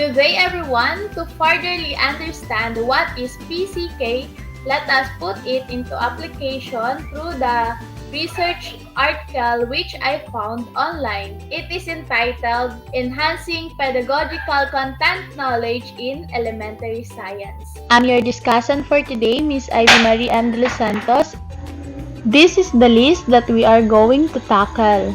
Good day everyone! To furtherly understand what is PCK, let us put it into application through the research article which I found online. It is entitled Enhancing Pedagogical Content Knowledge in Elementary Science. I'm your discussant for today, Miss Ivy Marie M. Delos Santos. This is the list that we are going to tackle.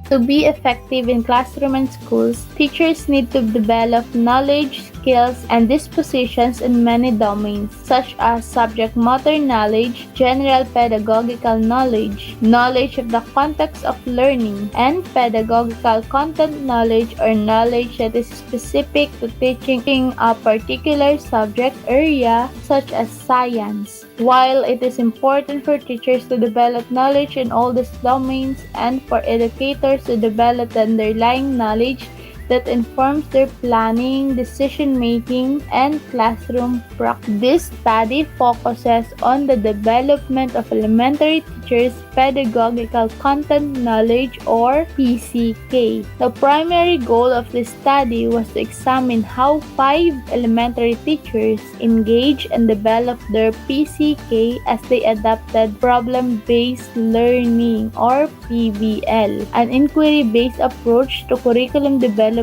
To be effective in classroom and schools, teachers need to develop knowledge, skills, and dispositions in many domains, such as subject matter knowledge, general pedagogical knowledge, knowledge of the context of learning, and pedagogical content knowledge or knowledge that is specific to teaching a particular subject area, such as science. While it is important for teachers to develop knowledge in all these domains and for educators to develop the underlying knowledge that informs their planning, decision-making, and classroom practice. This study focuses on the development of elementary teachers' pedagogical content knowledge or PCK. The primary goal of this study was to examine how 5 elementary teachers engage and develop their PCK as they adopted problem-based learning or PBL, an inquiry-based approach to curriculum development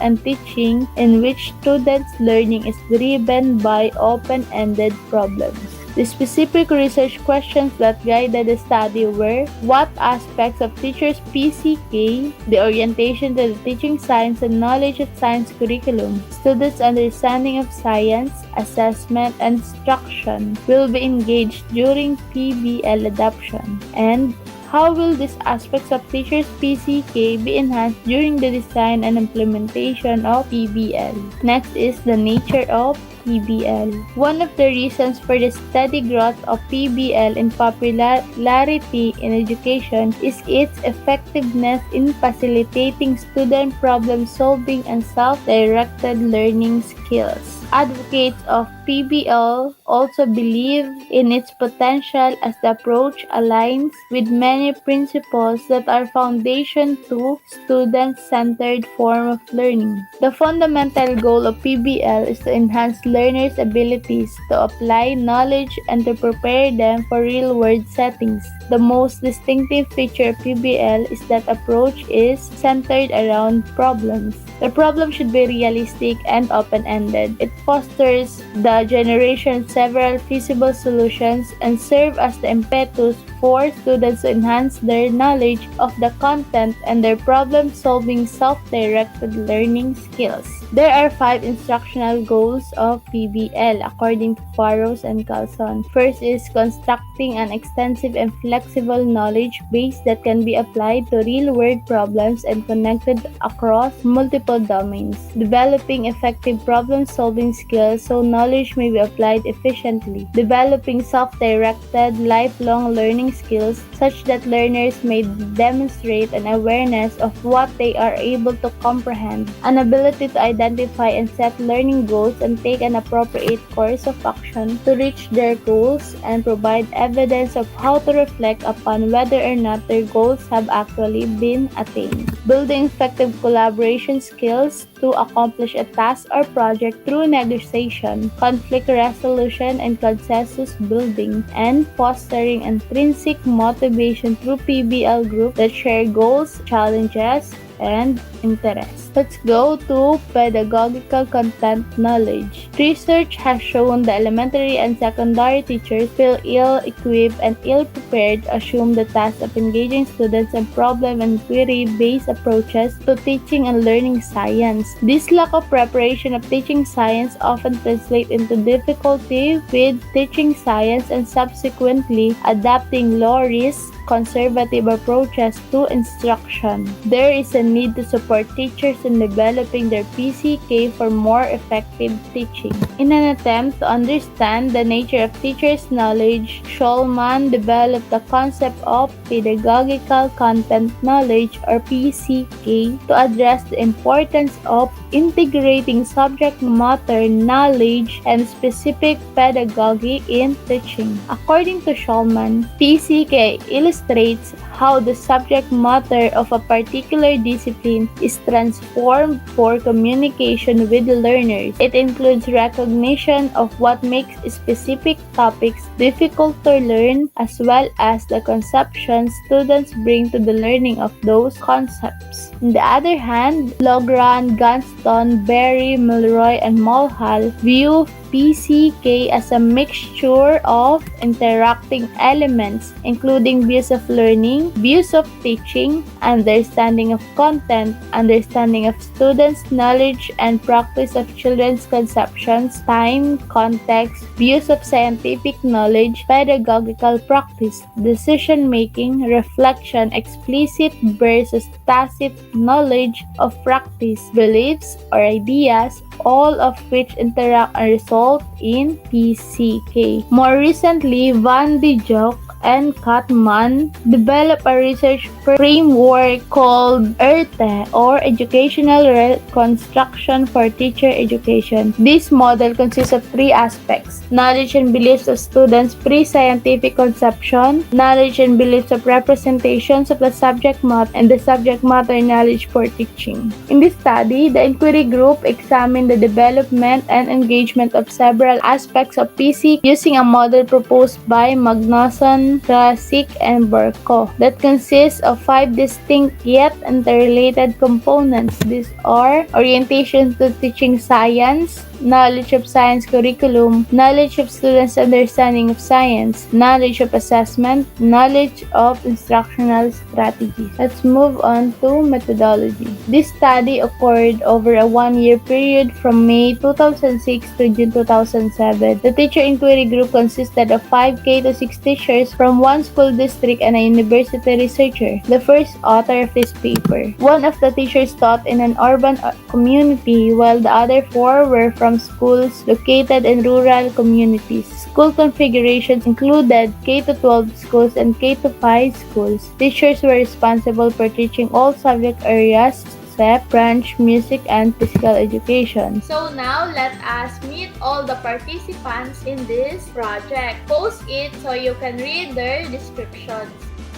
and teaching in which students' learning is driven by open-ended problems. The specific research questions that guided the study were: what aspects of teachers' PCK, the orientation to the teaching science and knowledge of science curriculum, students' understanding of science, assessment, and instruction will be engaged during PBL adoption, and how will these aspects of teachers' PCK be enhanced during the design and implementation of PBL? Next is the nature of PBL. One of the reasons for the steady growth of PBL in popularity in education is its effectiveness in facilitating student problem solving and self-directed learning skills. Advocates of PBL also believe in its potential as the approach aligns with many principles that are foundation to student-centered form of learning. The fundamental goal of PBL is to enhance learners' abilities to apply knowledge and to prepare them for real-world settings. The most distinctive feature of PBL is that approach is centered around problems. The problem should be realistic and open-ended. It fosters the generation of several feasible solutions and serve as the impetus for students to enhance their knowledge of the content and their problem-solving self-directed learning skills. There are 5 instructional goals of PBL according to Farrows and Carlson. First is constructing an extensive and flexible knowledge base that can be applied to real-world problems and connected across multiple domains. Developing effective problem-solving skills so knowledge may be applied efficiently. Developing self-directed lifelong learning skills such that learners may demonstrate an awareness of what they are able to comprehend, an ability to identify and set learning goals and take an appropriate course of action to reach their goals, and provide evidence of how to reflect upon whether or not their goals have actually been attained. Building effective collaboration skills to accomplish a task or project through negotiation, conflict resolution, and consensus building, and fostering intrinsic motivation through PBL groups that share goals, challenges, and interests. Let's go to pedagogical content knowledge. Research has shown that elementary and secondary teachers feel ill-equipped and ill-prepared to assume the task of engaging students in problem and query-based approaches to teaching and learning science. This lack of preparation of teaching science often translates into difficulty with teaching science and subsequently adapting low-risk, conservative approaches to instruction. There is a need to support teachers in developing their PCK for more effective teaching. In an attempt to understand the nature of teachers' knowledge, Schulman developed the concept of pedagogical content knowledge or PCK to address the importance of integrating subject matter knowledge and specific pedagogy in teaching. According to Schulman, PCK illustrates how the subject matter of a particular discipline discipline is transformed for communication with learners. It includes recognition of what makes specific topics difficult to learn, as well as the conceptions students bring to the learning of those concepts. On the other hand, Logran, Gunston, Berry, Milroy, and Mulhall view PCK as a mixture of interacting elements, including views of learning, views of teaching, understanding of content, understanding of students' knowledge and practice of children's conceptions, time, context, views of scientific knowledge, pedagogical practice, decision-making, reflection, explicit versus tacit knowledge of practice, beliefs, or ideas, all of which interact and result in PCK. More recently, Van de Jock and Katman developed a research framework called ERTE, or Educational Reconstruction for Teacher Education. This model consists of three aspects: knowledge and beliefs of students' pre-scientific conception, knowledge and beliefs of representations of the subject matter, and the subject matter knowledge for teaching. In this study, the inquiry group examined the development and engagement of several aspects of PC using a model proposed by Magnusson, Krasik, and Burko that consists of 5 distinct yet interrelated components. These are orientation to teaching science, knowledge of science curriculum, knowledge of students' understanding of science, knowledge of assessment, knowledge of instructional strategies. Let's move on to methodology. This study occurred over a 1-year period from May 2006 to June 2007. The teacher inquiry group consisted of 5 K-6 teachers from one school district and a university researcher, the first author of this paper. One of the teachers taught in an urban community, while the other 4 were from schools located in rural communities. School configurations included K-12 schools and K-5 schools. Teachers were responsible for teaching all subject areas except French, music, and physical education. So now let us meet all the participants in this project. Post it so you can read their descriptions.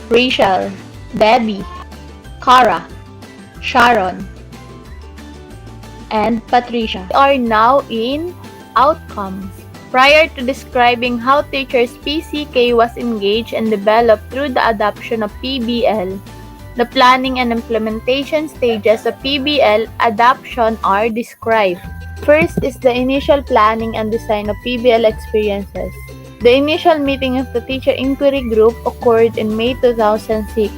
Rachel, Debbie, Cara, Sharon, and Patricia are now in outcomes. Prior to describing how teachers' PCK was engaged and developed through the adoption of PBL, the planning and implementation stages of PBL adoption are described. First is the initial planning and design of PBL experiences. The initial meeting of the teacher inquiry group occurred in May 2006.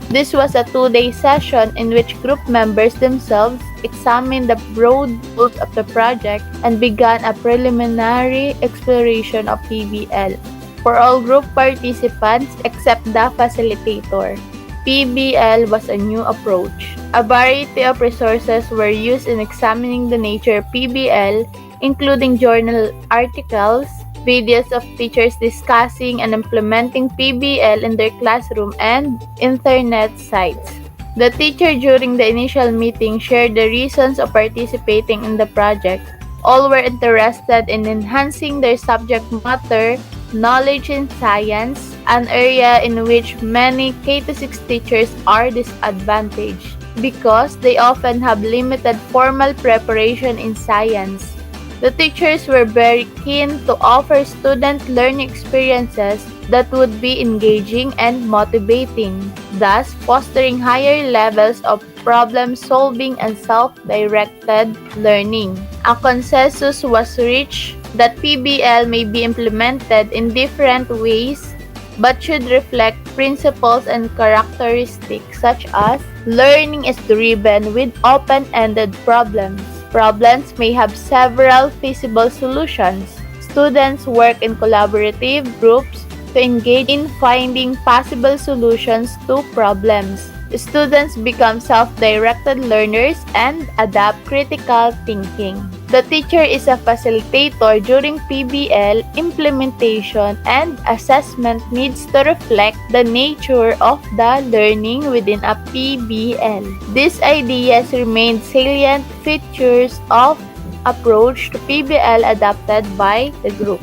This was a 2-day session in which group members themselves examined the broad goals of the project and began a preliminary exploration of PBL for all group participants except the facilitator. PBL was a new approach. A variety of resources were used in examining the nature of PBL, including journal articles, videos of teachers discussing and implementing PBL in their classroom, and internet sites. The teacher during the initial meeting shared the reasons of participating in the project. All were interested in enhancing their subject matter knowledge in science, an area in which many K-6 teachers are disadvantaged because they often have limited formal preparation in science. The teachers were very keen to offer student learning experiences that would be engaging and motivating, thus fostering higher levels of problem solving and self-directed learning. A consensus was reached that PBL may be implemented in different ways but should reflect principles and characteristics such as learning is driven with open-ended problems. Problems may have several feasible solutions. Students work in collaborative groups to engage in finding possible solutions to problems. Students become self-directed learners and adopt critical thinking. The teacher is a facilitator during PBL implementation, and assessment needs to reflect the nature of the learning within a PBL. These ideas remain salient features of approach to PBL adopted by the group.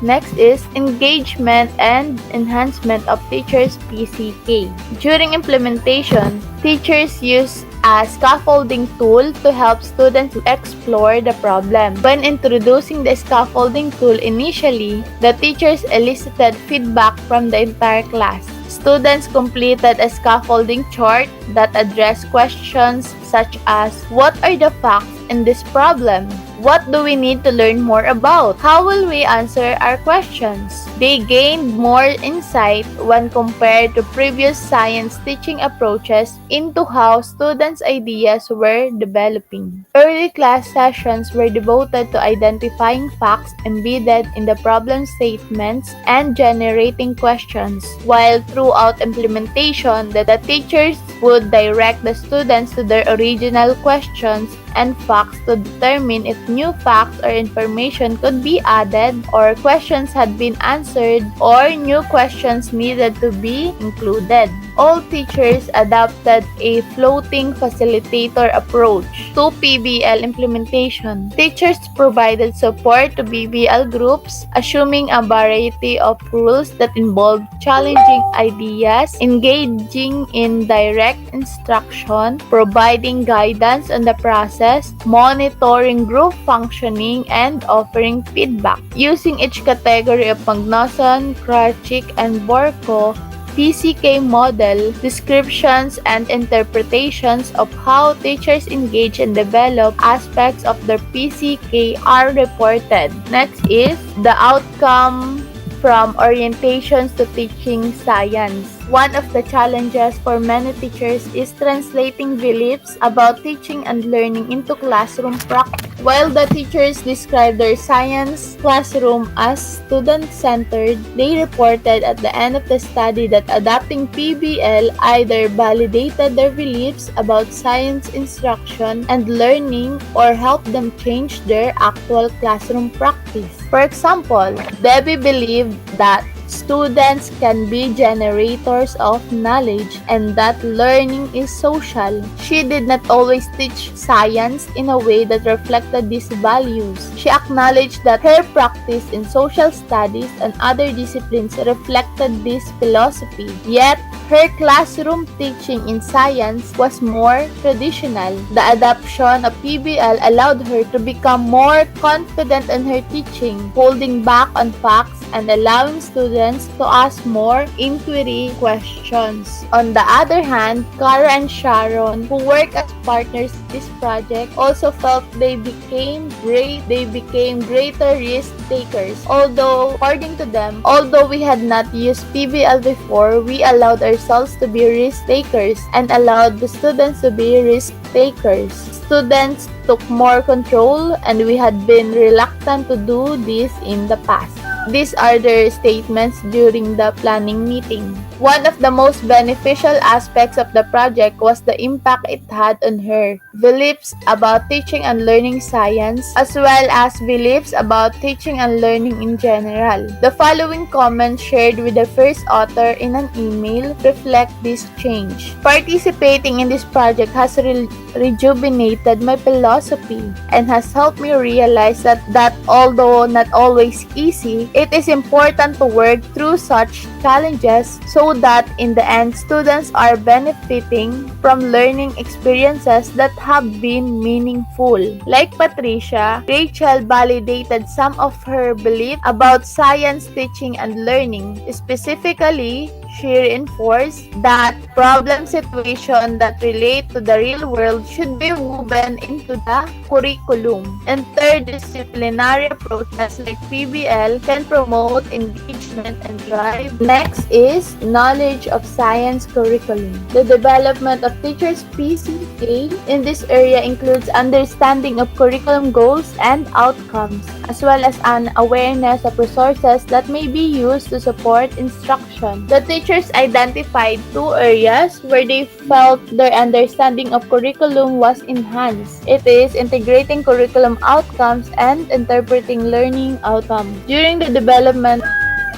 Next is engagement and enhancement of teachers' PCK. During implementation, teachers use a scaffolding tool to help students explore the problem. When introducing the scaffolding tool initially, the teachers elicited feedback from the entire class. Students completed a scaffolding chart that addressed questions such as, what are the facts in this problem? What do we need to learn more about? How will we answer our questions? They gained more insight when compared to previous science teaching approaches into how students' ideas were developing. Early class sessions were devoted to identifying facts embedded in the problem statements and generating questions, while throughout implementation, the teachers would direct the students to their original questions and facts to determine if new facts or information could be added, or questions had been answered, or new questions needed to be included. All teachers adopted a floating facilitator approach to PBL implementation. Teachers provided support to PBL groups, assuming a variety of rules that involved challenging ideas, engaging in direct instruction, providing guidance on the process, monitoring group functioning, and offering feedback. Using each category of Magnuson, Krawczyk, and Borko PCK model, descriptions and interpretations of how teachers engage and develop aspects of their PCK are reported. Next is the outcome from orientations to teaching science. One of the challenges for many teachers is translating beliefs about teaching and learning into classroom practice. While the teachers described their science classroom as student-centered, they reported at the end of the study that adopting PBL either validated their beliefs about science instruction and learning or helped them change their actual classroom practice. For example, Debbie believed that students can be generators of knowledge and that learning is social. She did not always teach science in a way that reflected these values. She acknowledged that her practice in social studies and other disciplines reflected this philosophy. Yet, her classroom teaching in science was more traditional. The adoption of PBL allowed her to become more confident in her teaching, holding back on facts and allowing students to ask more inquiry questions. On the other hand, Cara and Sharon, who work as partners in this project, also felt they became greater risk takers. According to them, although we had not used PBL before, we allowed ourselves to be risk takers and allowed the students to be risk takers. Students took more control and we had been reluctant to do this in the past. These are their statements during the planning meeting. One of the most beneficial aspects of the project was the impact it had on her beliefs about teaching and learning science, as well as beliefs about teaching and learning in general. The following comments shared with the first author in an email reflect this change. Participating in this project has rejuvenated my philosophy and has helped me realize that although not always easy, it is important to work through such challenges so that in the end, students are benefiting from learning experiences that have been meaningful. Like Patricia, Rachel validated some of her beliefs about science teaching and learning. Specifically, she reinforced that problem situations that relate to the real world should be woven into the curriculum. Interdisciplinary approaches like PBL can promote engagement and drive. Next is knowledge of science curriculum. The development of teachers' PCK in this area includes understanding of curriculum goals and outcomes, as well as an awareness of resources that may be used to support instruction. The teachers identified two areas where they felt their understanding of curriculum was enhanced. It is integrating curriculum outcomes and interpreting learning outcomes. During the development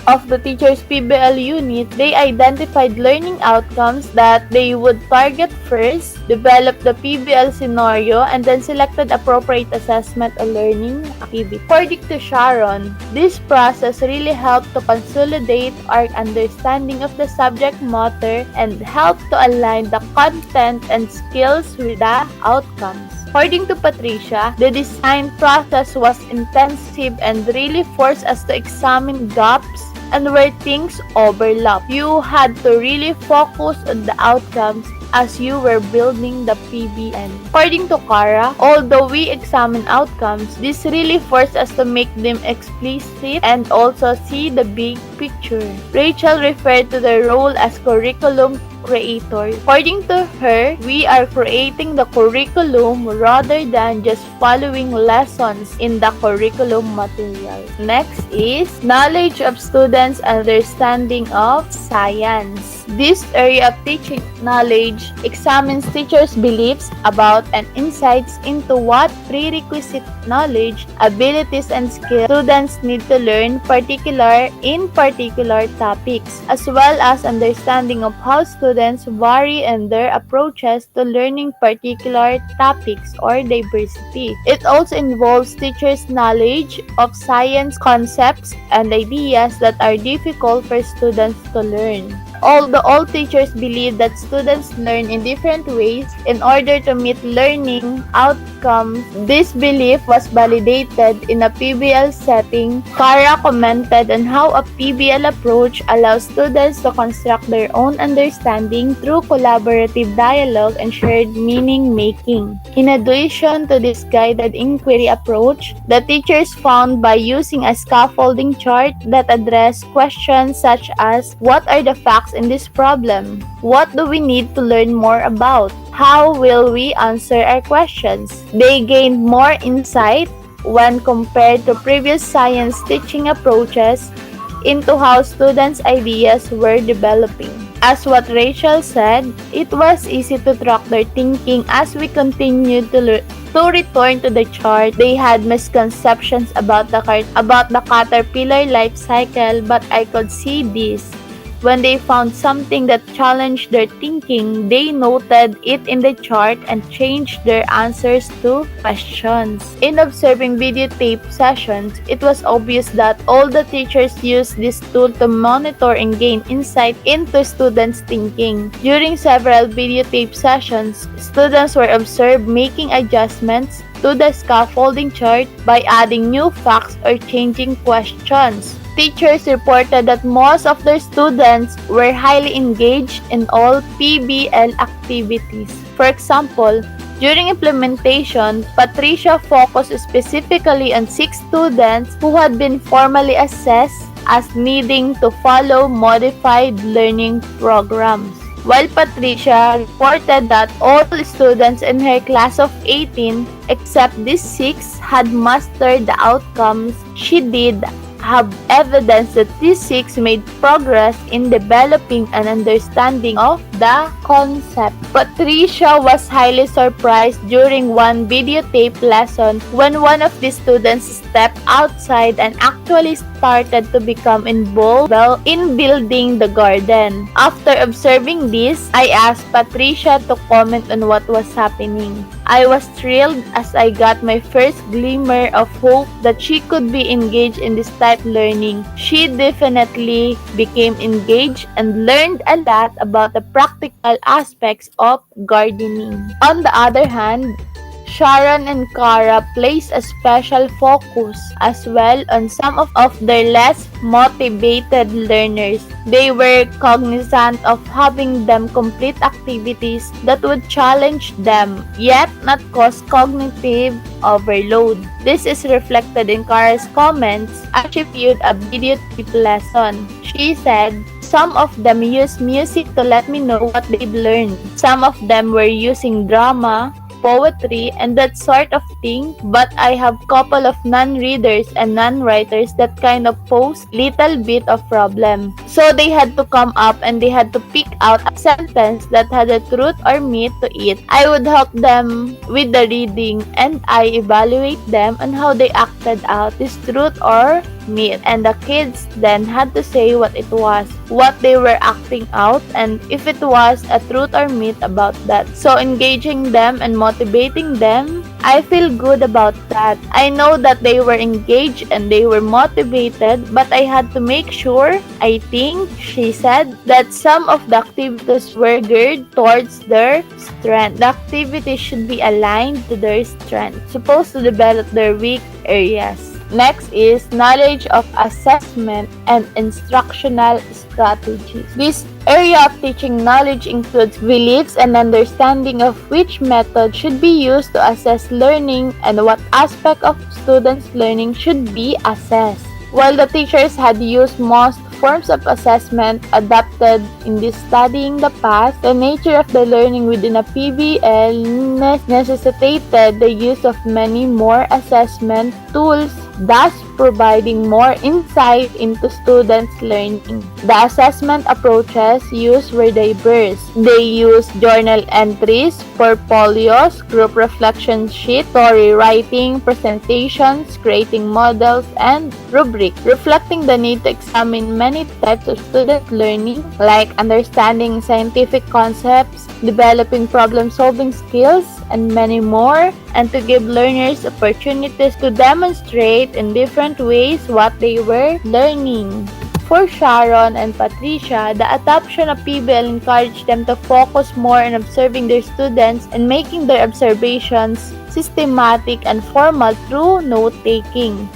of the teacher's PBL unit, they identified learning outcomes that they would target first, developed the PBL scenario, and then selected appropriate assessment or learning activity. According to Sharon, this process really helped to consolidate our understanding of the subject matter and helped to align the content and skills with the outcomes. According to Patricia, the design process was intensive and really forced us to examine gaps and where things overlap. You had to really focus on the outcomes as you were building the PBN. According to Kara, although we examine outcomes, this really forced us to make them explicit and also see the big picture. Rachel referred to the role as curriculum creator. According to her, we are creating the curriculum rather than just following lessons in the curriculum material. Next is knowledge of students' understanding of science. This area of teaching knowledge examines teachers' beliefs about and insights into what prerequisite knowledge, abilities, and skills students need to learn in particular topics, as well as understanding of how students vary in their approaches to learning particular topics or diversity. It also involves teachers' knowledge of science concepts and ideas that are difficult for students to learn. Although all teachers believe that students learn in different ways in order to meet learning outcomes, this belief was validated in a PBL setting. Kara commented on how a PBL approach allows students to construct their own understanding through collaborative dialogue and shared meaning making. In addition to this guided inquiry approach, the teachers found by using a scaffolding chart that addressed questions such as what are the facts in this problem? What do we need to learn more about? How will we answer our questions? They gained more insight when compared to previous science teaching approaches into how students' ideas were developing. As what Rachel said, it was easy to track their thinking as we continued to return to the chart. They had misconceptions about the caterpillar life cycle, but I could see this. When they found something that challenged their thinking, they noted it in the chart and changed their answers to questions. In observing videotape sessions, it was obvious that all the teachers used this tool to monitor and gain insight into students' thinking. During several videotape sessions, students were observed making adjustments to the scaffolding chart by adding new facts or changing questions. Teachers reported that most of their students were highly engaged in all PBL activities. For example, during implementation, Patricia focused specifically on 6 students who had been formally assessed as needing to follow modified learning programs. While Patricia reported that all students in her class of 18, except these 6, had mastered the outcomes, she did have evidence that these 6 made progress in developing an understanding of the concept. Patricia was highly surprised during one videotape lesson when one of the students stepped outside and actually started to become involved in building the garden. After observing this, I asked Patricia to comment on what was happening. I was thrilled as I got my first glimmer of hope that she could be engaged in this type of learning. She definitely became engaged and learned a lot about the practical aspects of gardening. On the other hand, Sharon and Kara placed a special focus as well on some of their less motivated learners. They were cognizant of having them complete activities that would challenge them, yet not cause cognitive overload. This is reflected in Kara's comments as she viewed a videotape lesson. She said, "Some of them used music to let me know what they'd learned. Some of them were using drama, poetry, and that sort of thing, but I have couple of non-readers and non-writers that kind of pose little bit of problem. So they had to come up and they had to pick out a sentence that had a truth or myth to it. I would help them with the reading and I evaluate them on how they acted out this truth or myth, and the kids then had to say what it was, what they were acting out, and if it was a truth or myth about that. So engaging them and motivating them, I feel good about that. I know that they were engaged and they were motivated, but I had to make sure, I think, she said, that some of the activities were geared towards their strength. The activities should be aligned to their strength, supposed to develop their weak areas. Next is knowledge of assessment and instructional strategies. This area of teaching knowledge includes beliefs and understanding of which method should be used to assess learning and what aspect of students' learning should be assessed. While the teachers had used most forms of assessment adapted in this study in the past, the nature of the learning within a PBL necessitated the use of many more assessment tools, thus providing more insight into students' learning. The assessment approaches used were diverse. They used journal entries, portfolios, group reflection sheets, story writing, presentations, creating models, and rubrics, reflecting the need to examine many types of student learning, like understanding scientific concepts, developing problem-solving skills, and many more, and to give learners opportunities to demonstrate in different ways what they were learning. For Sharon and Patricia, the adoption of PBL encouraged them to focus more on observing their students and making their observations systematic and formal through note-taking.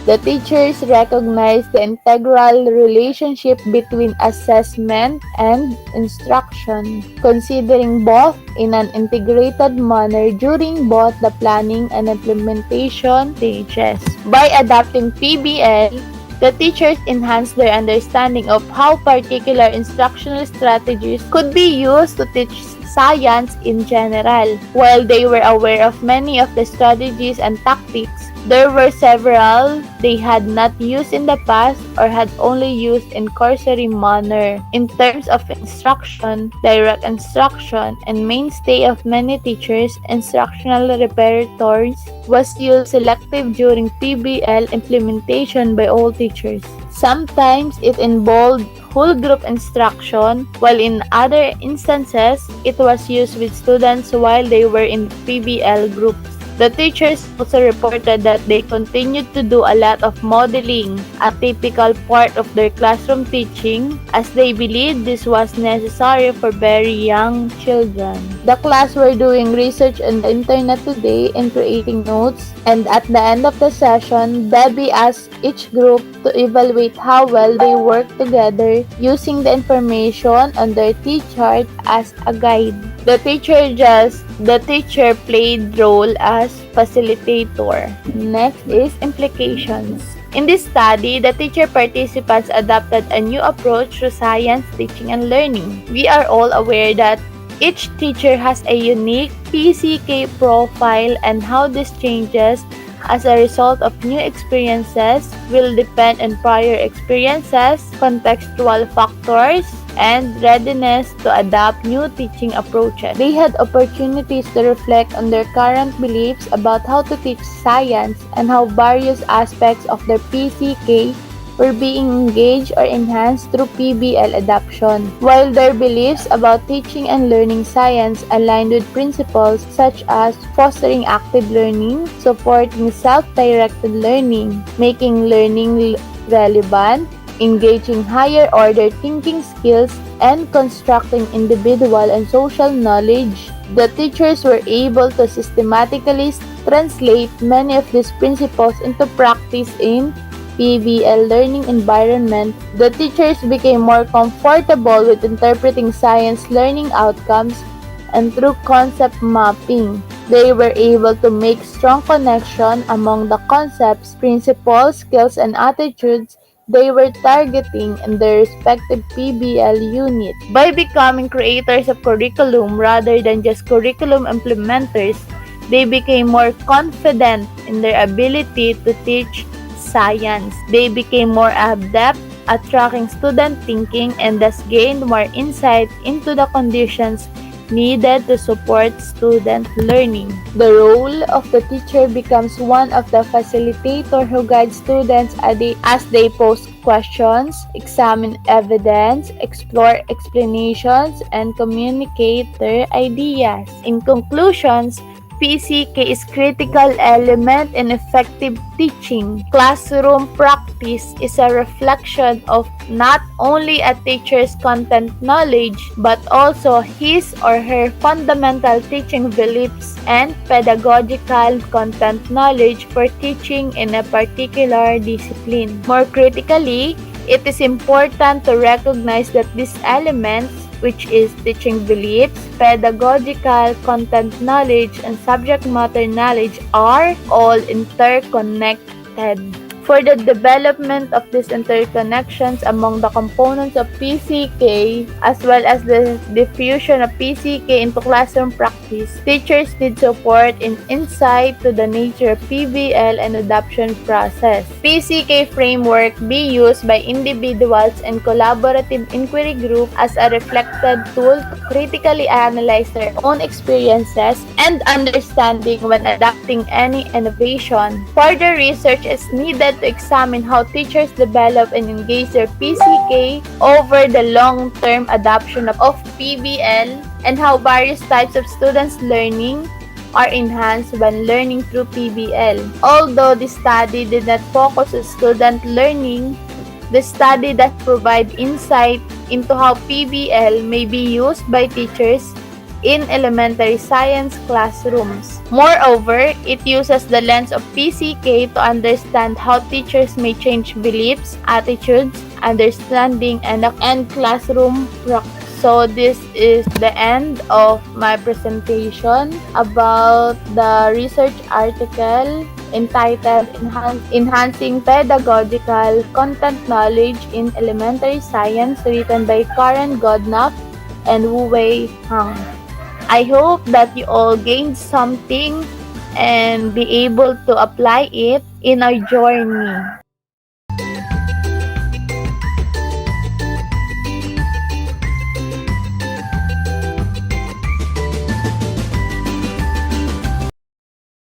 The teachers recognized the integral relationship between assessment and instruction, considering both in an integrated manner during both the planning and implementation stages. By adopting PBL, the teachers enhanced their understanding of how particular instructional strategies could be used to teach science in general. While they were aware of many of the strategies and tactics, there were several they had not used in the past or had only used in cursory manner. In terms of instruction, direct instruction, and mainstay of many teachers, instructional repertoires was used selective during PBL implementation by all teachers. Sometimes it involved whole group instruction, while in other instances, it was used with students while they were in PBL groups. The teachers also reported that they continued to do a lot of modeling, a typical part of their classroom teaching, as they believed this was necessary for very young children. The class were doing research on the internet today and creating notes, and at the end of the session, Debbie asked each group to evaluate how well they worked together using the information on their T-chart as a guide. The teacher played role as facilitator. Next is implications. In this study, the teacher participants adopted a new approach to science teaching and learning. We are all aware that each teacher has a unique PCK profile, and how this changes as a result of new experiences will depend on prior experiences, contextual factors, and readiness to adopt new teaching approaches. They had opportunities to reflect on their current beliefs about how to teach science and how various aspects of their PCK were being engaged or enhanced through PBL adoption. While their beliefs about teaching and learning science aligned with principles such as fostering active learning, supporting self-directed learning, making learning relevant, engaging higher order thinking skills, and constructing individual and social knowledge, the teachers were able to systematically translate many of these principles into practice in PBL learning environment. The teachers became more comfortable with interpreting science learning outcomes, and through concept mapping, they were able to make strong connection among the concepts, principles, skills, and attitudes they were targeting in their respective PBL unit. By becoming creators of curriculum rather than just curriculum implementers, they became more confident in their ability to teach science. They became more adept at tracking student thinking and thus gained more insight into the conditions needed to support student learning. The role of the teacher becomes one of the facilitator who guides students as they pose questions, examine evidence, explore explanations, and communicate their ideas. In conclusions, PCK is critical element in effective teaching. Classroom practice is a reflection of not only a teacher's content knowledge, but also his or her fundamental teaching beliefs and pedagogical content knowledge for teaching in a particular discipline. More critically, it is important to recognize that these elements, which is teaching beliefs, pedagogical content knowledge, and subject matter knowledge, are all interconnected. For the development of these interconnections among the components of PCK, as well as the diffusion of PCK into classroom practice, teachers need support in insight to the nature of PBL and adoption process. PCK framework be used by individuals and collaborative inquiry group as a reflected tool to critically analyze their own experiences and understanding when adopting any innovation. Further research is needed to examine how teachers develop and engage their PCK over the long-term adoption of PBL and how various types of students' learning are enhanced when learning through PBL. Although the study did not focus on student learning, the study does provide insight into how PBL may be used by teachers in elementary science classrooms. Moreover, it uses the lens of PCK to understand how teachers may change beliefs, attitudes, understanding, and classroom practice. So this is the end of my presentation about the research article entitled Enhancing Pedagogical Content Knowledge in Elementary Science, written by Karen Goodnough Woei Hung. I hope that you all gained something and be able to apply it in our journey.